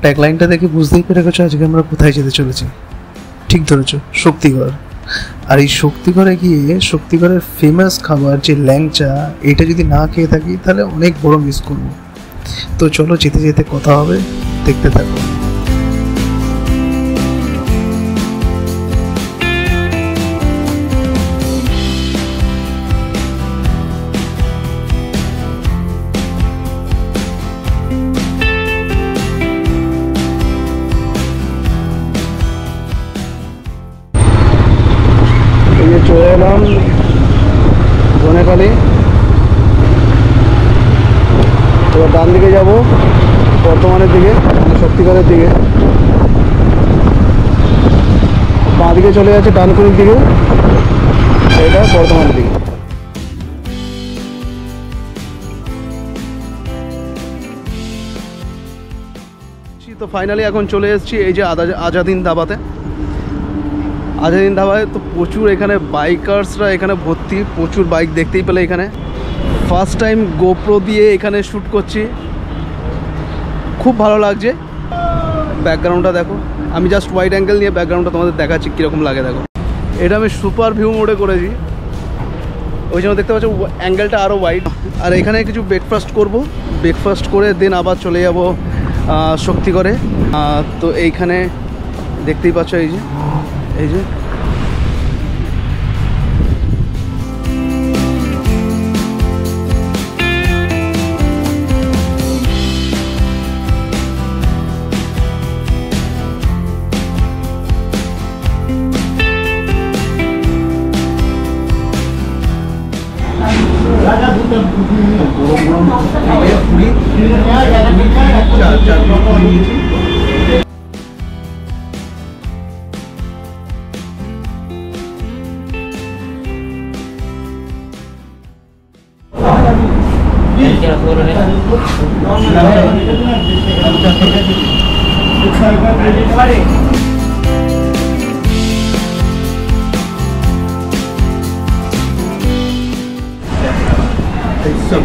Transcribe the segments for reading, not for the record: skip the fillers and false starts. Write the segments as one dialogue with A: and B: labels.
A: ট্যাগলাইনটা দেখে বুঝতেই পেরে গেছো আজকে আমরা কোথায় যেতে চলেছি। ঠিক ধরেছ, শক্তিগড়। আর এই শক্তিগড়ে গিয়ে শক্তিগড়ের ফেমাস খাবার যে ল্যাংচা, এটা যদি না খেয়ে থাকি তাহলে অনেক বড় মিস করবো। তো চলো যেতে যেতে কথা হবে, দেখতে থাকো। চলে এলাম বনেখালি। এবার ডান দিকে যাব বর্ধমানের দিকে, মানে শক্তিগড়ের দিকে। বাঁ দিকে চলে যাচ্ছে ডানকুনির দিকে, এটা বর্ধমানের দিকে। তো ফাইনালি এখন চলে এসেছি এই যে আজাদিন ধাবাতে। আজাদিন ধাবায় তো প্রচুর এখানে বাইকার্সরা এখানে ভর্তি, প্রচুর বাইক দেখতেই পেলে এখানে। ফার্স্ট টাইম গোপ্রো দিয়ে এখানে শ্যুট করছি, খুব ভালো লাগছে। ব্যাকগ্রাউন্ডটা দেখো, আমি জাস্ট ওয়াইড অ্যাঙ্গেল নিয়ে ব্যাকগ্রাউন্ডটা তোমাদের দেখাচ্ছি কীরকম লাগে দেখো। এটা আমি সুপার ভিউ মোডে করেছি, ওই জন্য দেখতে পাচ্ছ অ্যাঙ্গেলটা আরও ওয়াইড। আর এখানে কিছু ব্রেকফাস্ট করব, ব্রেকফাস্ট করে দেন আবার চলে যাব শক্তিগড়ে। তো এইখানে দেখতেই পাচ্ছ এই যে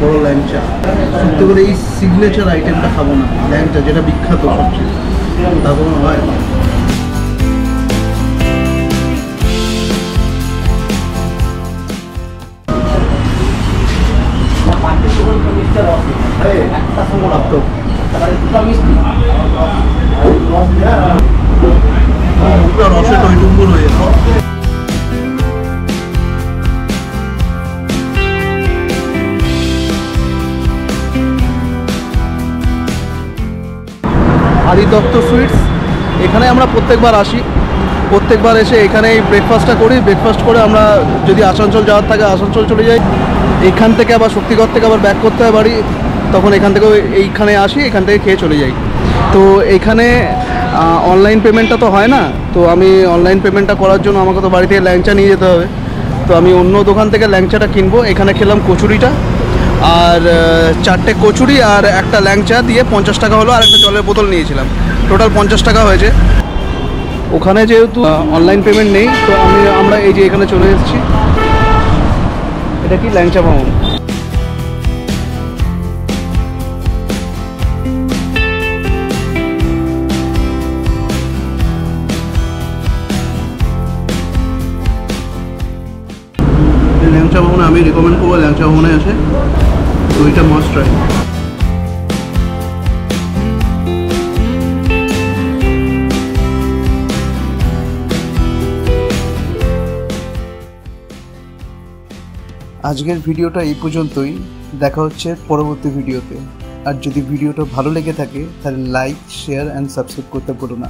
A: বড় ল্যাংচা। সত্যি করে এই সিগনেচার আইটেমটা খাবো না, ল্যাংচা যেটা বিখ্যাত সবচেয়ে, তারপর হয় রসে টইটুম্বুর হয়ে যেত। আদি দত্ত সুইটস, এখানে আমরা প্রত্যেকবার আসি, প্রত্যেকবার এসে এখানেই ব্রেকফাস্টটা করি। ব্রেকফাস্ট করে আমরা যদি আসানসোল যাওয়ার থাকে আসানসোল চলে যাই, এইখান থেকে আবার শক্তিগড় থেকে আবার ব্যাক করতে হয় বাড়ি, তখন এখান থেকেও এইখানে আসি, এখান থেকে খেয়ে চলে যাই। তো এখানে অনলাইন পেমেন্টটা তো হয় না, তো আমি অনলাইন পেমেন্টটা করার জন্য আমাকে তো বাড়ি থেকে ল্যাংচা নিয়ে যেতে হবে। তো আমি অন্য দোকান থেকে ল্যাংচাটা কিনবো। এখানে খেলাম কচুরিটা, আর 4টে কচুরি আর একটা ল্যাংচা দিয়ে 50 টাকা হলো, আর একটা জলের বোতল নিয়েছিলাম, টোটাল 50 টাকা হয়েছে। ওখানে যেহেতু অনলাইন পেমেন্ট নেই, তো আমরা এই যে এখানে চলে এসেছি। এটা কি ল্যাংচা ভবন। ল্যাংচা ভবনে আমি রেকমেন্ড করবো, ল্যাংচা ভবনে আসে, তো এটা মাস্ট ট্রাই। আজকের ভিডিওটা এই পর্যন্তই, দেখা হচ্ছে পরবর্তী ভিডিওতে। আর যদি ভিডিওটা ভালো লেগে থাকে তাহলে লাইক, শেয়ার অ্যান্ড সাবস্ক্রাইব করতে ভুলো না।